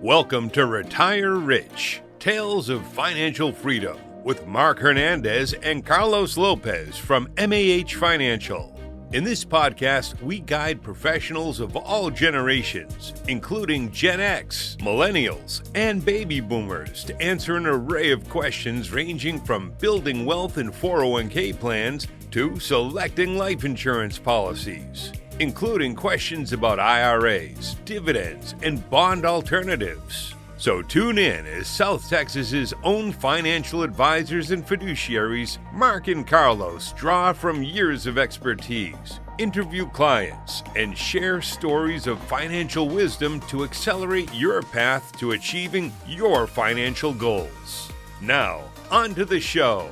Welcome to Retire Rich, Tales of Financial Freedom with Mark Hernandez and Carlos Lopez from M.A.H Financial. In this podcast, we guide professionals of all generations, including Gen X, Millennials, and Baby Boomers, to answer an array of questions ranging from building wealth in 401k plans to selecting life insurance policies, including questions about IRAs, dividends, and bond alternatives. So tune in as South Texas's own financial advisors and fiduciaries, Mark and Carlos, draw from years of expertise, interview clients, and share stories of financial wisdom to accelerate your path to achieving your financial goals. Now, on to the show.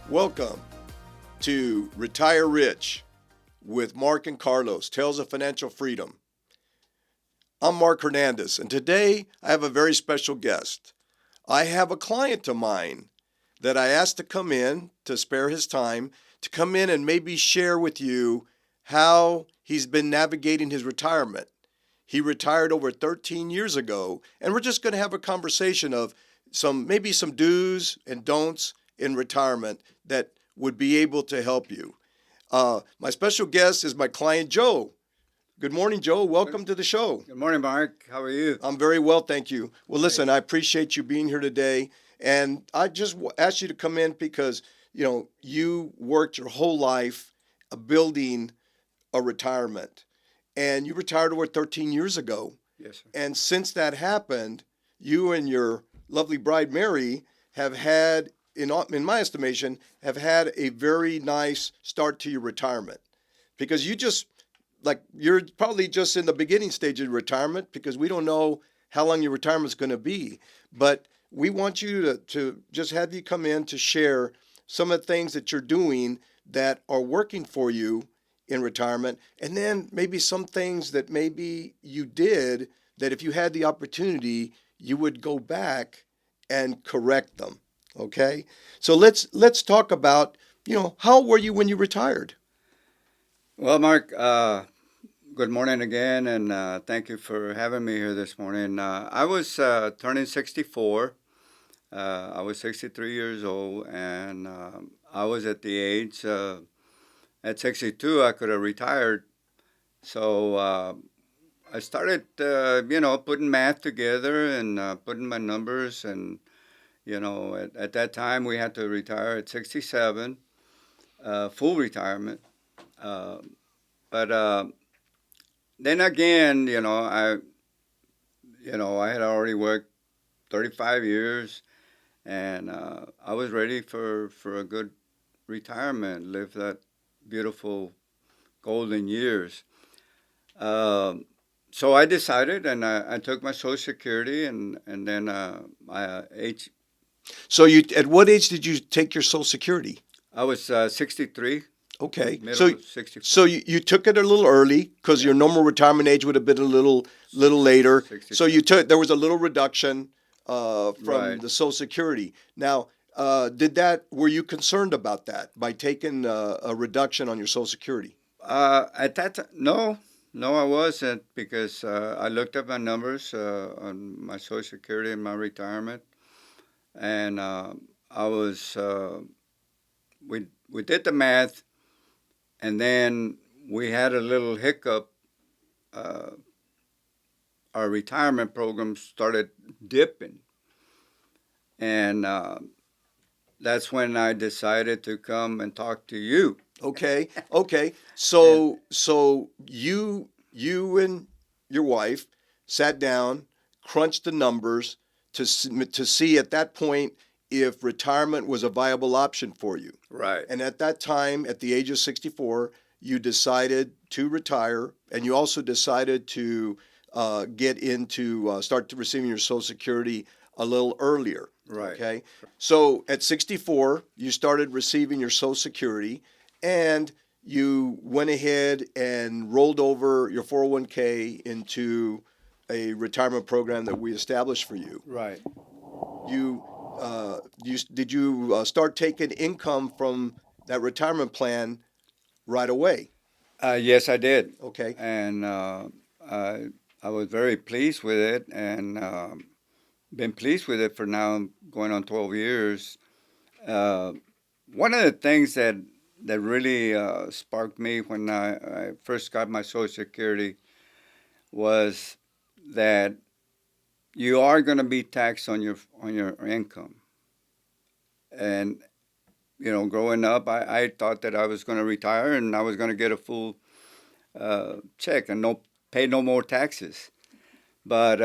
Welcome to Retire Rich with Mark and Carlos, Tales of Financial Freedom. I'm Mark Hernandez, and today I have a very special guest. I have a client of mine that I asked to come in, to spare his time, to come in and maybe share with you how he's been navigating his retirement. He retired over 13 years ago, and we're just going to have a conversation of maybe some do's and don'ts in retirement that would be able to help you. My special guest is my client, Joe. Good morning, Joe. Welcome to the show. Good morning, Mark. How are you? I'm very well, thank you. Well, listen, I appreciate you being here today. And I just asked you to come in because, you worked your whole life building a retirement. And you retired over 13 years ago. Yes, sir. And since that happened, you and your lovely bride, Mary, have had, in my estimation, have had a very nice start to your retirement. Because you're probably just in the beginning stage of retirement because we don't know how long your retirement's going to be. But we want you to just have you come in to share some of the things that you're doing that are working for you in retirement, and then maybe some things that maybe you did that if you had the opportunity, you would go back and correct them. Okay? So let's talk about, how were you when you retired? Well, Mark, good morning again, and thank you for having me here this morning. I was turning 64. I was 63 years old, and I was at the age, at 62, I could have retired. So I started, putting math together and putting my numbers, and, at that time we had to retire at 67, full retirement. But then again, I had already worked 35 years, and I was ready for a good retirement, live that beautiful golden years. So I decided, and I took my Social Security, and then my age. So at what age did you take your Social Security? I was 63. Okay, Middle of 64. so you took it a little early because your normal retirement age would have been a little later. 64. So there was a little reduction from Right. the Social Security. Now, were you concerned about that by taking a reduction on your Social Security? At that time, no, I wasn't, because I looked at my numbers on my Social Security and my retirement, and I was we did the math, and then we had a little hiccup. Our retirement program started dipping, and that's when I decided to come and talk to you. Okay. So you and your wife sat down, crunched the numbers to see at that point if retirement was a viable option for you. Right. And at that time, at the age of 64, you decided to retire, and you also decided to start receiving your Social Security a little earlier. Right. Okay. So at 64, you started receiving your Social Security, and you went ahead and rolled over your 401k into a retirement program that we established for you. Right. Did you start taking income from that retirement plan right away? Yes, I did. Okay. And I was very pleased with it, and been pleased with it for now going on 12 years. Uh, One of the things that really sparked me when I first got my Social Security was that you are going to be taxed on your income. And growing up, I thought that I was going to retire and I was going to get a full check and no pay no more taxes. But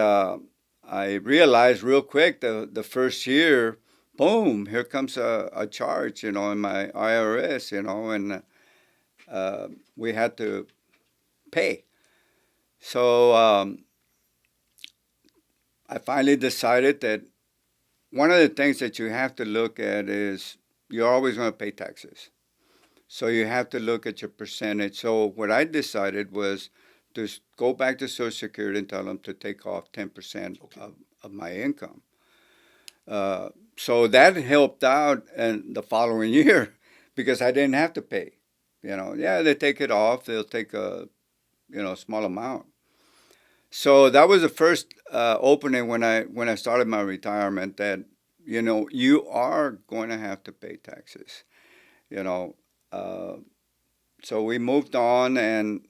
I realized real quick the first year, boom, here comes a charge, in my IRS, and we had to pay. So I finally decided that one of the things that you have to look at is you're always going to pay taxes. So you have to look at your percentage. So what I decided was to go back to Social Security and tell them to take off 10% of my income. So that helped out and the following year because I didn't have to pay. Yeah, they take it off. They'll take a small amount. So that was the first opening when I started my retirement that you are going to have to pay taxes. You know, uh, so we moved on and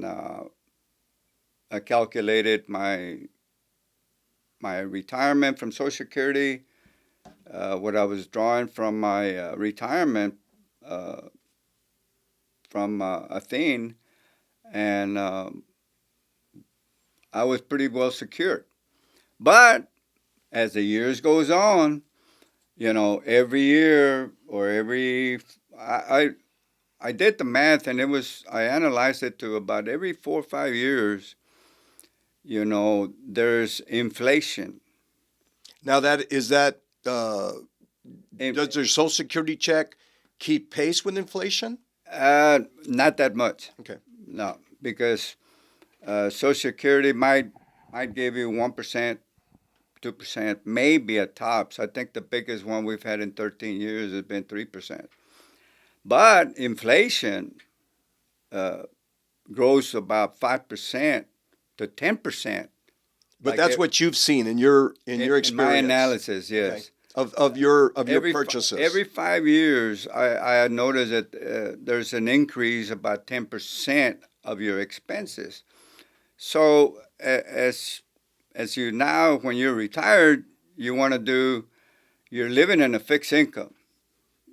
I calculated my retirement from Social Security, what I was drawing from my retirement uh, from Athene, and I was pretty well secured. But as the years goes on, every year or I did the math and I analyzed it to about every 4 or 5 years, there's inflation. Now that In- does your Social Security check keep pace with inflation? Not that much, Okay. no, because Social Security might give you 1%, 2%, maybe at tops. I think the biggest one we've had in 13 years has been 3%. But inflation uh, grows about 5% to 10%. But that's what you've seen in your In my experience. analysis, Okay. yes. Of your purchases. Every 5 years, I noticed that there's an increase about 10% of your expenses. So as you now, when you're retired, you want to you're living in a fixed income.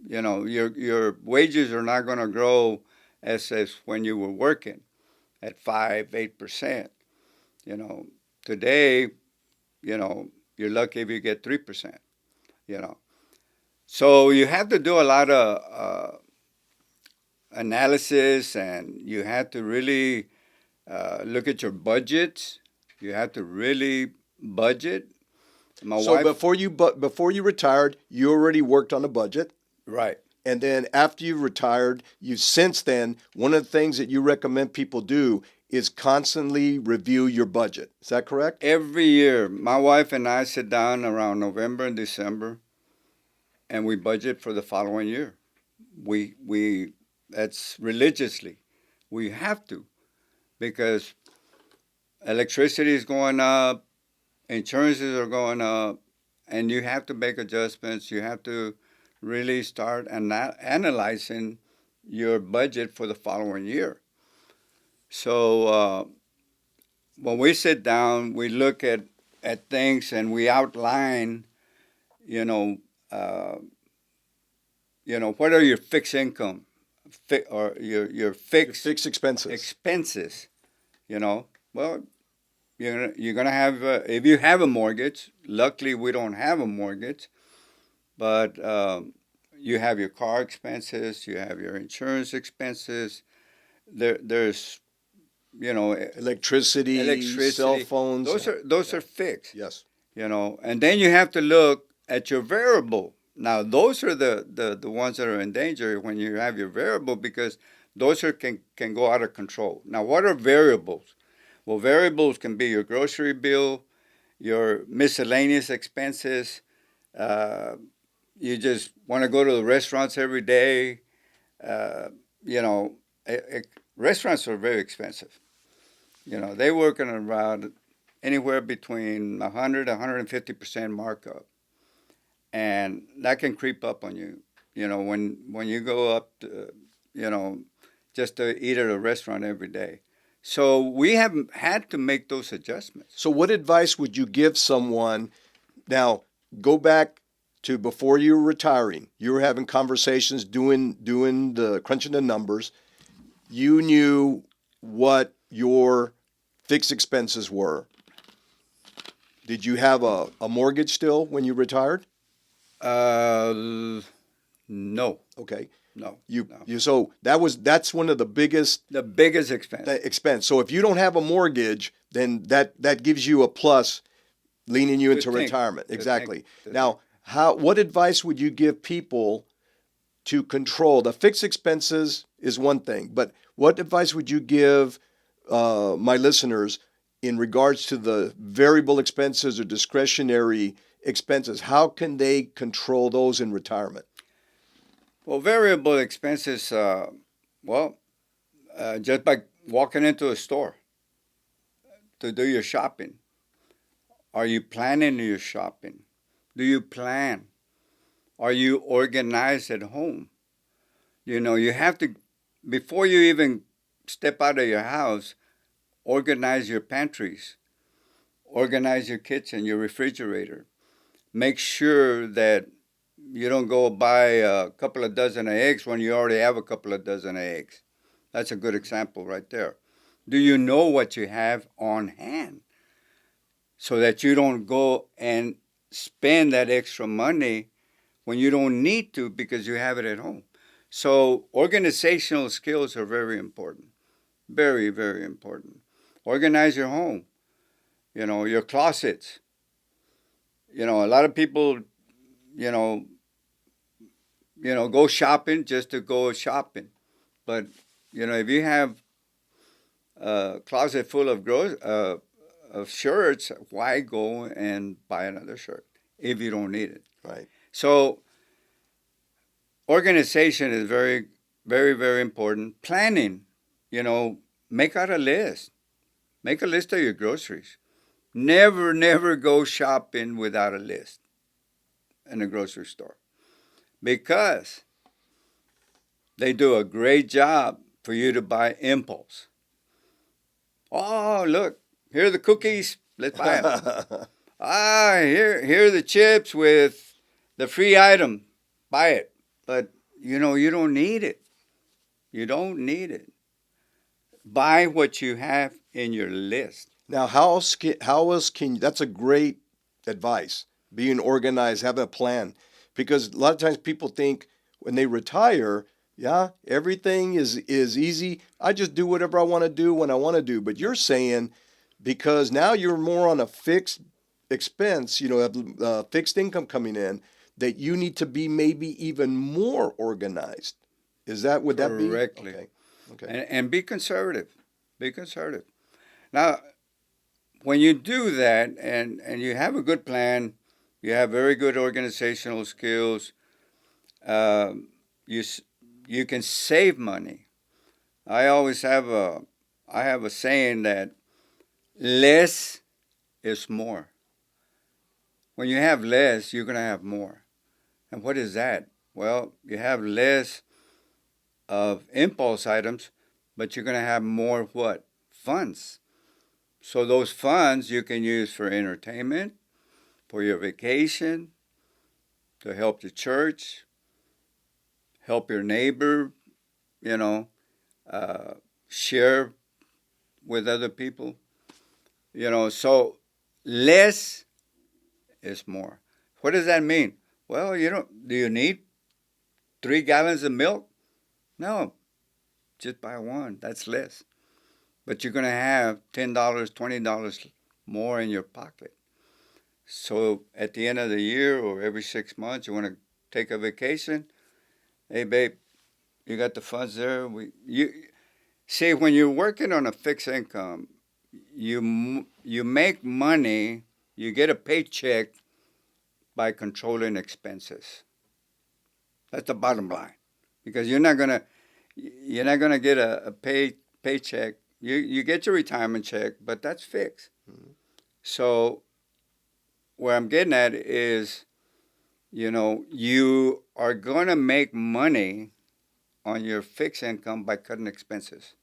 Your wages are not going to grow as when you were working at 5, 8%. You know, Today, you're lucky if you get 3%. You know, so you have to do a lot of analysis, and you have to really look at your budgets. You have to really budget. My So wife, before you retired, you already worked on a budget. right? And then after you retired, you since then, one of the things that you recommend people do is constantly review your budget. Is that correct? Every year, my wife and I sit down around November and December, and we budget for the following year. We That's religiously. We have to because electricity is going up, insurances are going up, and you have to make adjustments. You have to really start analyzing your budget for the following year. So when we sit down, we look at things and we outline, you know, uh, what are your fixed income, or your fixed Fixed expenses. expenses. Well, you're gonna have if you have a mortgage. Luckily, we don't have a mortgage, but you have your car expenses, you have your insurance expenses. There's Electricity, cell phones. Those are fixed. Yes. And then you have to look at your variable. Now, those are the ones that are in danger when you have your variable because those can go out of control. Now, what are variables? Well, variables can be your grocery bill, your miscellaneous expenses. Uh, you just want to go to the restaurants every day. Uh, you know, restaurants are very expensive. They working around anywhere between 100 150% markup, and that can creep up on you. When you go up to, you know, just to eat at a restaurant every day. So we have had to make those adjustments. So, what advice would you give someone now? Go back to before you were retiring. You were having conversations, doing the crunching the numbers. You knew what your fixed expenses were. Did you have a mortgage still when you retired? Uh, no, Okay. no, You no. you so that's one of the biggest The biggest expense. expense. So if you don't have a mortgage, then that gives you a plus leaning you To into think, retirement. to Exactly. think, to Now, what advice would you give people to control the fixed expenses is one thing, but what advice would you give my listeners in regards to the variable expenses or discretionary expenses? How can they control those in retirement? Well, variable expenses, just by walking into a store to do your shopping. Are you planning your shopping? Do you plan? Are you organized at home? You have to, before you even step out of your house, organize your pantries, organize your kitchen, your refrigerator. Make sure that you don't go buy a couple of dozen of eggs when you already have a couple of dozen of eggs. That's a good example right there. Do you know what you have on hand so that you don't go and spend that extra money when you don't need to because you have it at home? So, organizational skills are very important. Very, very important. Organize your home, your closets. A lot of people, you know, go shopping just to go shopping. But, if you have a closet full of shirts, why go and buy another shirt if you don't need it? Right. So organization is very, very, very important. Planning, make out a list. Make a list of your groceries. Never, never go shopping without a list in a grocery store because they do a great job for you to buy impulse. Oh, look, here are the cookies. Let's buy them. Here are the chips with the free item. Buy it. But, you don't need it. You don't need it. Buy what you have in your list. Now, how else can that's a great advice, being organized, having a plan. Because a lot of times people think when they retire, yeah, everything is easy. I just do whatever I want to do when I want to do. But you're saying because now you're more on a fixed expense, have fixed income coming in, that you need to be maybe even more organized. Would that be? Correctly. Okay. Okay. And be conservative. Be conservative. Now, when you do that and you have a good plan, you have very good organizational skills, um, you can save money. I always have a saying that less is more. When you have less, you're going to have more. And what is that? Well, you have less of impulse items, but you're going to have more what? Funds. So those funds you can use for entertainment, for your vacation, to help the church, help your neighbor, you know, uh, share with other people. So less is more. What does that mean? Well, do you need 3 gallons of milk? No, just buy one. That's less. But you're going to have $10, $20 more in your pocket. So at the end of the year or every 6 months, you want to take a vacation. Hey, babe, you got the funds there. You see, when you're working on a fixed income, you make money. You get a paycheck by controlling expenses. That's the bottom line, because you're not gonna get a paycheck You get your retirement check, but that's fixed. So where I'm getting at is, you are going to make money on your fixed income by cutting expenses.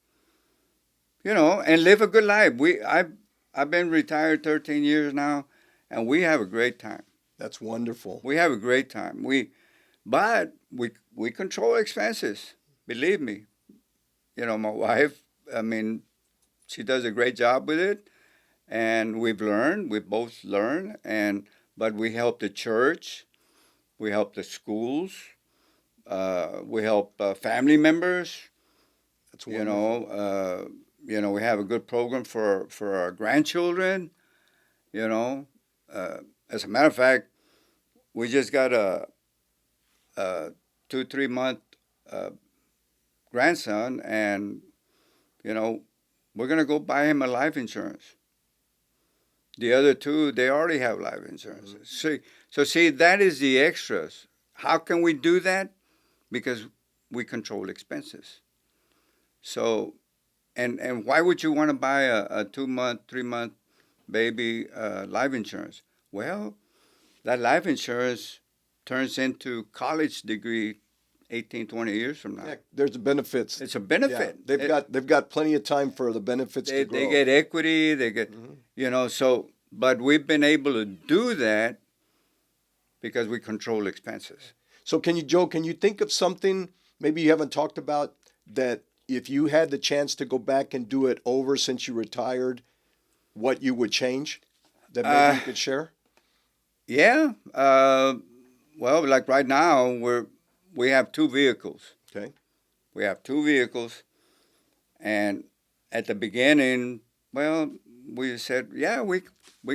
And live a good life. I've been retired 13 years now, and we have a great time. That's wonderful. We have a great time. But we control expenses. Believe me. My wife, I mean, she does a great job with it, and we both learn, but we help the church, we help the schools, we help family members. That's wonderful. We have a good program for our grandchildren. As a matter of fact, we just got a 2-3 month grandson, and we're gonna go buy him a life insurance. The other two, they already have life insurance. See, that is the extras. How can we do that? Because we control expenses. So, and why would you want to buy a 2-month, 3-month baby life insurance? Well, that life insurance turns into college degree 18, 20 years from now. Yeah, there's the benefits. It's a benefit. Yeah, they've got plenty of time for the benefits to grow. They get equity. They get, but we've been able to do that because we control expenses. So Joe, can you think of something maybe you haven't talked about that if you had the chance to go back and do it over since you retired, what you would change that maybe you could share? Yeah. Well, like right now, we have 2 vehicles. Okay. We have 2 vehicles, and at the beginning, well, we said, yeah, we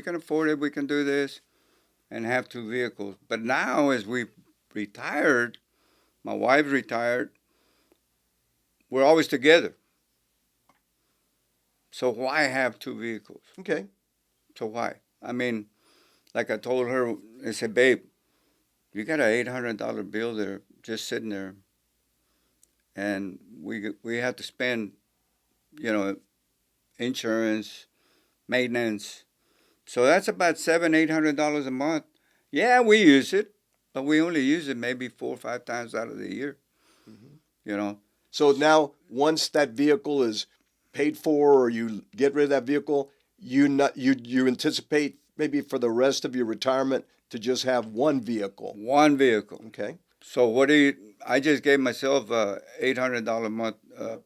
can afford it. We can do this, and have 2 vehicles. But now, as we retired, my wife retired. We're always together. So why have 2 vehicles? Okay. So why? I mean, like I told her, I said, babe, you got an $800 bill there just sitting there, and we have to spend, insurance, maintenance. So that's about $700-800 a month. Yeah, we use it, but we only use it maybe 4 or 5 times out of the year. So now, once that vehicle is paid for, or you get rid of that vehicle, you anticipate maybe for the rest of your retirement to just have one vehicle. One vehicle. Okay. So I just gave myself a $800 a month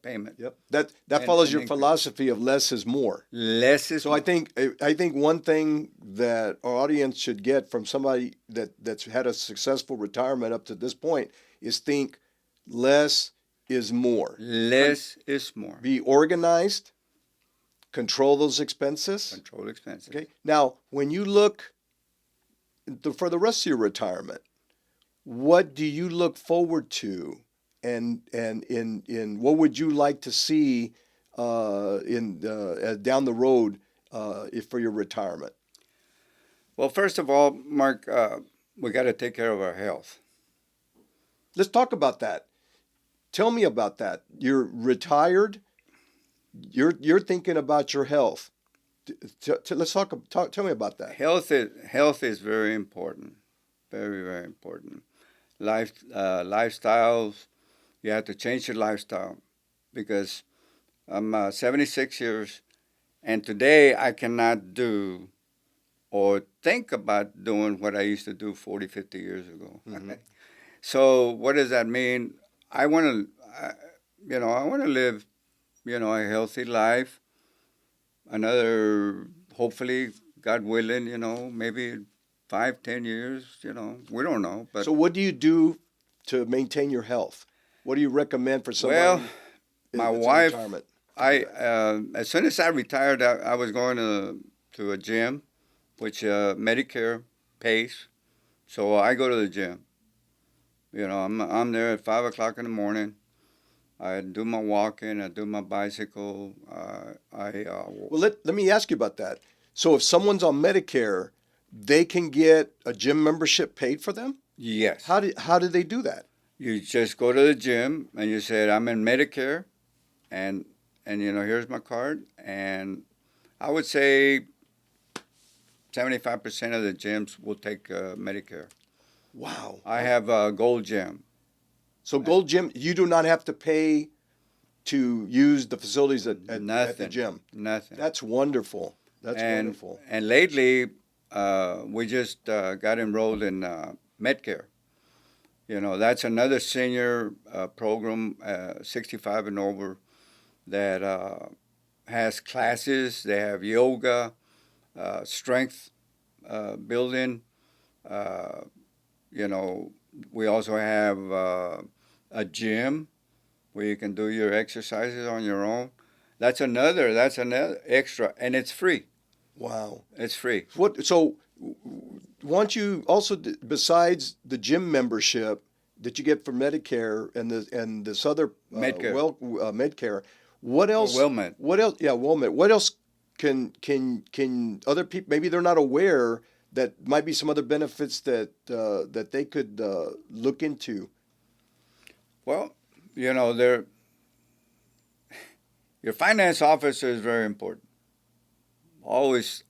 payment. Yep. That follows your philosophy of less is more. Less is so more. I think one thing that our audience should get from somebody that's had a successful retirement up to this point is think less is more. Less is more. Be organized. Control those expenses. Control expenses. Okay. Now, when you look for the rest of your retirement, what do you look forward to, and in what would you like to see down the road for your retirement? Well, first of all, Mark, we got to take care of our health. Let's talk about that. Tell me about that. You're retired. You're thinking about your health. Let's talk. Tell me about that. Health is very important, very, very important. Lifestyles. You have to change your lifestyle, because I'm 76 years, and today I cannot do or think about doing what I used to do 40, 50 years ago. Mm-hmm. So what does that mean? I want to live, a healthy life. Another, hopefully, God willing, maybe 5-10 years, we don't know. But so what do you do to maintain your health? What do you recommend for somebody? Well, my wife, retirement? As soon as I retired, I was going to a gym, which Medicare pays. So I go to the gym. I'm there at 5 o'clock in the morning. I do my walking. I do my bicycle. Well, let me ask you about that. So if someone's on Medicare, they can get a gym membership paid for them? Yes. How do they do that? You just go to the gym and you say, I'm in Medicare, and and here's my card. And I would say 75% of the gyms will take Medicare. Wow. I have a Gold Gym. So Gold Gym, you do not have to pay to use the facilities at the Nothing. gym. Nothing. That's wonderful. That's wonderful. And lately, we just got enrolled in Medcare. That's another senior program, 65 and over, that has classes. They have yoga, strength building. Uh, we also have a gym where you can do your exercises on your own. That's another extra, and it's free. Wow. It's free. What? So, once you also, besides the gym membership that you get for Medicare and this other Medcare. Medcare, what Or else? WellMed. What else? Yeah, WellMed. What else can other people? Maybe they're not aware that might be some other benefits that they could look into. Well, there your finance officer is very important. Always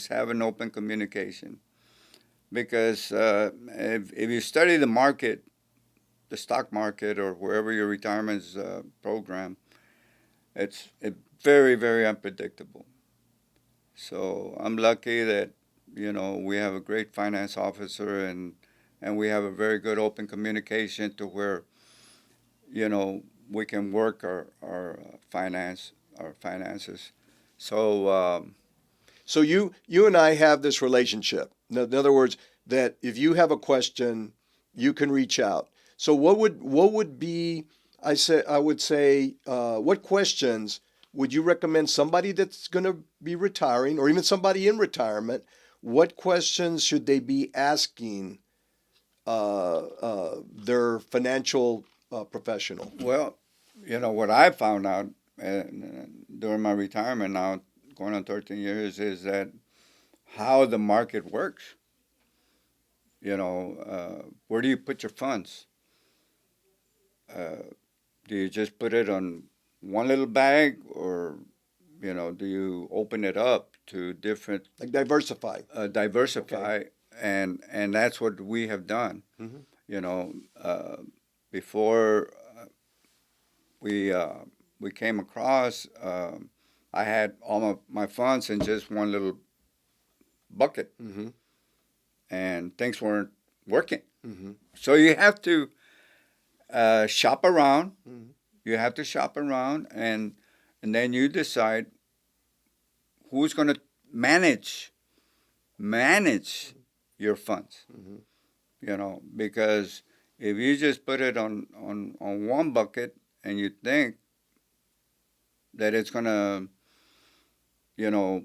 have an open communication, because if you study the market, the stock market, or wherever your retirement's program, it's very, very unpredictable. So I'm lucky that we have a great finance officer, and we have a very good open communication to where we can work our finances. So So you and I have this relationship. In other words, that if you have a question, you can reach out. So what would be I would say what questions would you recommend somebody that's going to be retiring or even somebody in retirement? What questions should they be asking their financial professional? well, what I found out during my retirement now, going on 13 years, is that how the market works. Where do you put your funds? Uh, do you just put it on one little bag, or do you open it up to different Like diversify. diversify? And that's what we have done. Hmm. You know, before we we came across, I had all my funds in just one little bucket, Hmm. and things weren't working. Hmm. So you have to shop around. Hmm. You have to shop around, and then you decide who's going to manage your funds. Hmm. Because if you just put it on one bucket and you think that it's going to, you know,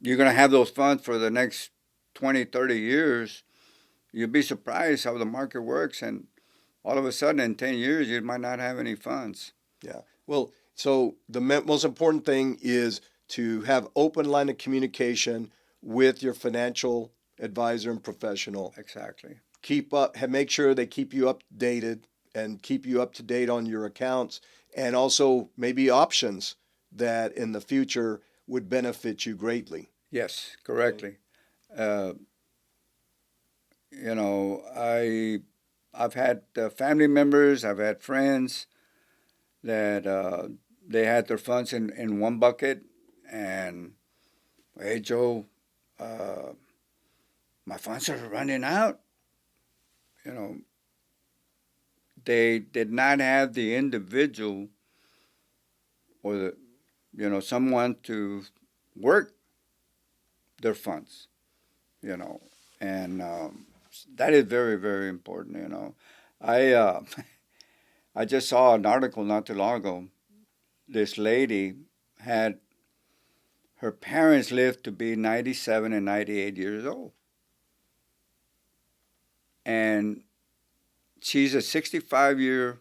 you're going to have those funds for the next 20, 30 years, you'd be surprised how the market works. And all of a sudden, in 10 years, you might not have any funds. Yeah. Well, so the most important thing is to have open line of communication with your financial advisor and professional. Exactly. Make sure they keep you updated and keep you up to date on your accounts, and also maybe options that in the future would benefit you greatly. Yes, correctly. Uh, I've had family members, I've had friends that they had their funds in one bucket, and hey, Joe, uh, my funds are running out. You know, they did not have the individual or someone to work their funds. You know, and that is very, very important. I I just saw an article not too long ago. This lady had her parents lived to be 97 and 98 years old. And she's a 65-year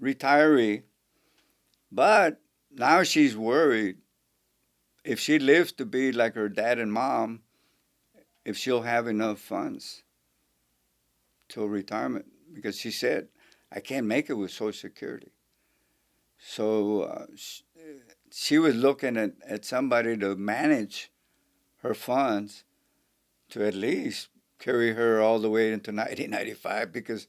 retiree, but now she's worried if she lives to be like her dad and mom, if she'll have enough funds till retirement. Because she said, I can't make it with Social Security. So she was looking at somebody to manage her funds to at least carry her all the way into 1995 because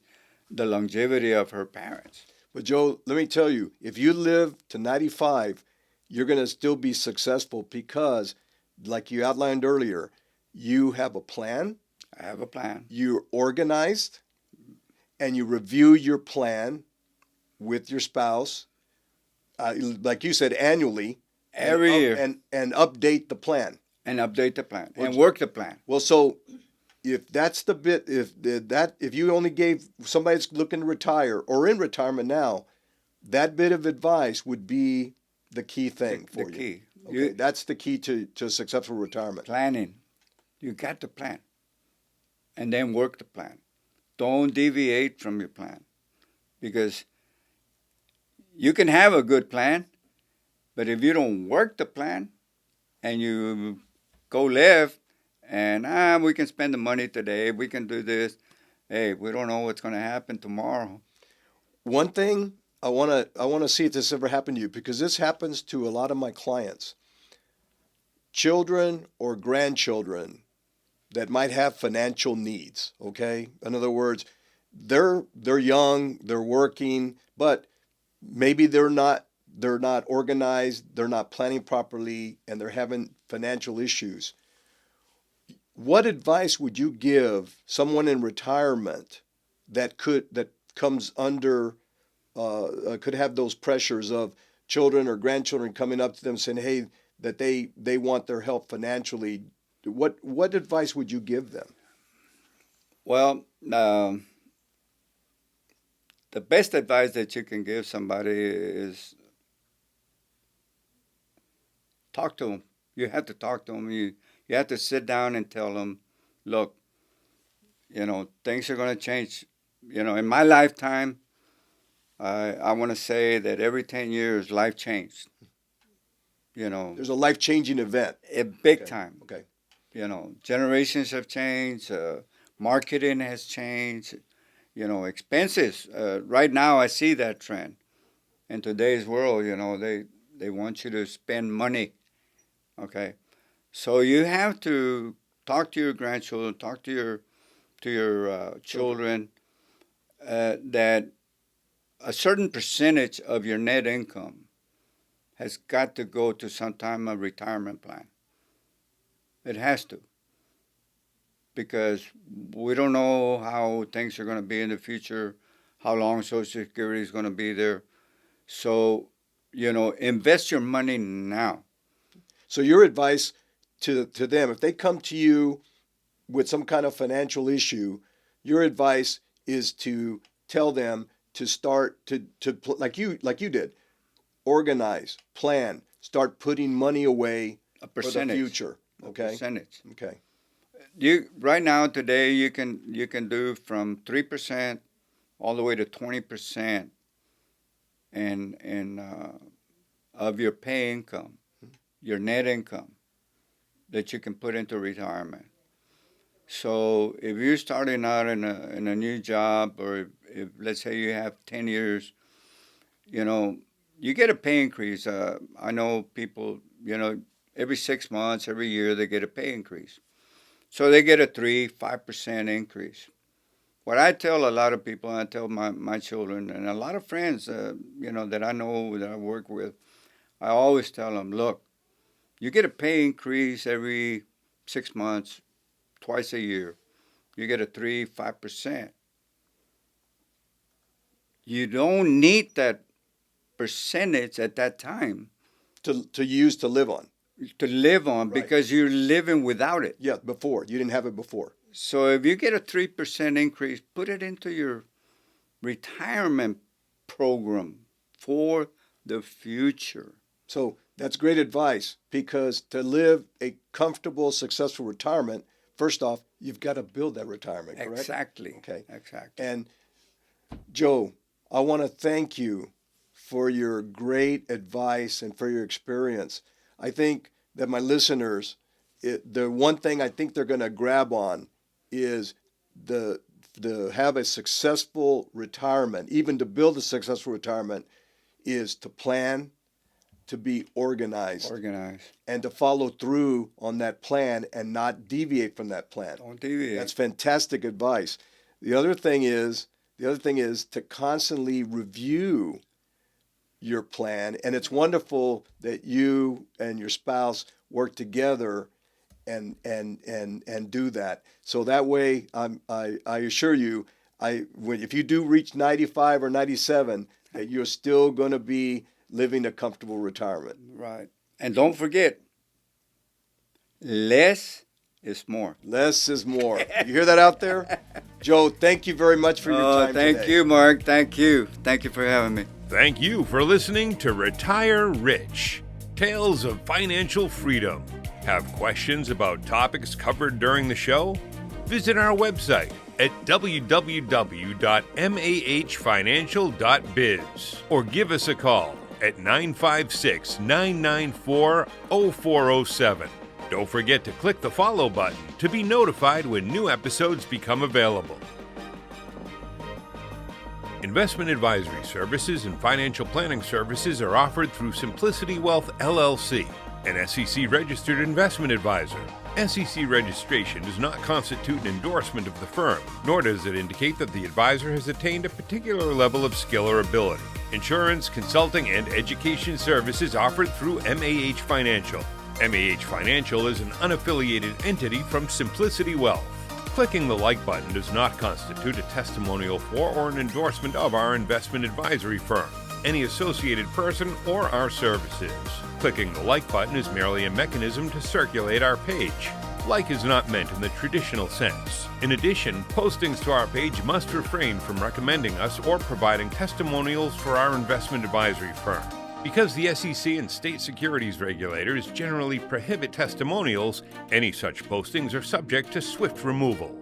the longevity of her parents. But Joe, let me tell you, if you live to 95, you're going to still be successful because, like you outlined earlier, you have a plan, I have a plan. you're organized, and you review your plan with your spouse, like you said, annually, Every year. And update the plan. And update the plan Well, and work the plan. Well, so if that's the bit, if you only gave somebody that's looking to retire or in retirement now, that bit of advice would be the key thing for The you. key. Okay, that's the key to successful retirement. Planning. You got to plan. And then work the plan. Don't deviate from your plan. Because you can have a good plan, but if you don't work the plan and you go left and we can spend the money today, we can do this. Hey, we don't know what's going to happen tomorrow. One thing I wanna see if this ever happened to you because this happens to a lot of my clients. Children or grandchildren that might have financial needs. Okay, in other words, they're young, they're working, but maybe they're not organized, they're not planning properly, and they're having financial issues. What advice would you give someone in retirement that comes under could have those pressures of children or grandchildren coming up to them saying, "Hey, that they want their help financially." What advice would you give them? Well, the best advice that you can give somebody is talk to them. You have to talk to them. You have to sit down and tell them, look, things are going to change. In my lifetime, I want to say that every 10 years, life changed. There's a life-changing event. A big Okay. time. Okay. Generations have changed. Marketing has changed. Expenses. Right now, I see that trend. In today's world, they want you to spend money. Okay, so you have to talk to your grandchildren, talk to your children, that a certain percentage of your net income has got to go to some time of retirement plan. It has to, because we don't know how things are going to be in the future, how long Social Security is going to be there. So, invest your money now. So your advice to them, if they come to you with some kind of financial issue, your advice is to tell them to start like you did, organize, plan, start putting money away A for the percentage. future. Okay. Percentage. Okay. Right now today you can do from 3% all the way to 20% in of your pay income, your net income that you can put into retirement. So if you're starting out in a new job, or if let's say you have 10 years, you get a pay increase. I know people, every 6 months, every year they get a pay increase. So they get a 5% increase. What I tell a lot of people, I tell my children and a lot of friends, that I know, that I work with, I always tell them, look, you get a pay increase every 6 months, twice a year. You get a 5%. You don't need that percentage at that time To use to live on. to live on, Right. because you're living without it. Yeah, before. You didn't have it before. So if you get a 3% increase, put it into your retirement program for the future. So that's great advice because to live a comfortable, successful retirement, first off, you've got to build that retirement, correct? Exactly. Okay. Exactly. And Joe, I want to thank you for your great advice and for your experience. I think that my listeners, the one thing I think they're going to grab on is the have a successful retirement, even to build a successful retirement, is to plan, to be organized, Organized. and to follow through on that plan and not deviate from that plan. Don't deviate. That's fantastic advice. The other thing is to constantly review your plan, and it's wonderful that you and your spouse work together and do that. So that way, I assure you, if you do reach 95 or 97, that you're still going to be living a comfortable retirement. Right. And don't forget, less is more. Less is more. You hear that out there? Joe, thank you very much for your time thank today. you, Mark. Thank you. Thank you for having me. Thank you for listening to Retire Rich, Tales of Financial Freedom. Have questions about topics covered during the show? Visit our website at www.mahfinancial.biz or give us a call at 956-994-0407. Don't forget to click the follow button to be notified when new episodes become available. Investment advisory services and financial planning services are offered through Simplicity Wealth, LLC, an SEC-registered investment advisor. SEC registration does not constitute an endorsement of the firm, nor does it indicate that the advisor has attained a particular level of skill or ability. Insurance, consulting, and education services offered through M.A.H. Financial. M.A.H. Financial is an unaffiliated entity from Simplicity Wealth. Clicking the like button does not constitute a testimonial for or an endorsement of our investment advisory firm, any associated person, or our services. Clicking the like button is merely a mechanism to circulate our page. Like is not meant in the traditional sense. In addition, postings to our page must refrain from recommending us or providing testimonials for our investment advisory firm. Because the SEC and state securities regulators generally prohibit testimonials, any such postings are subject to swift removal.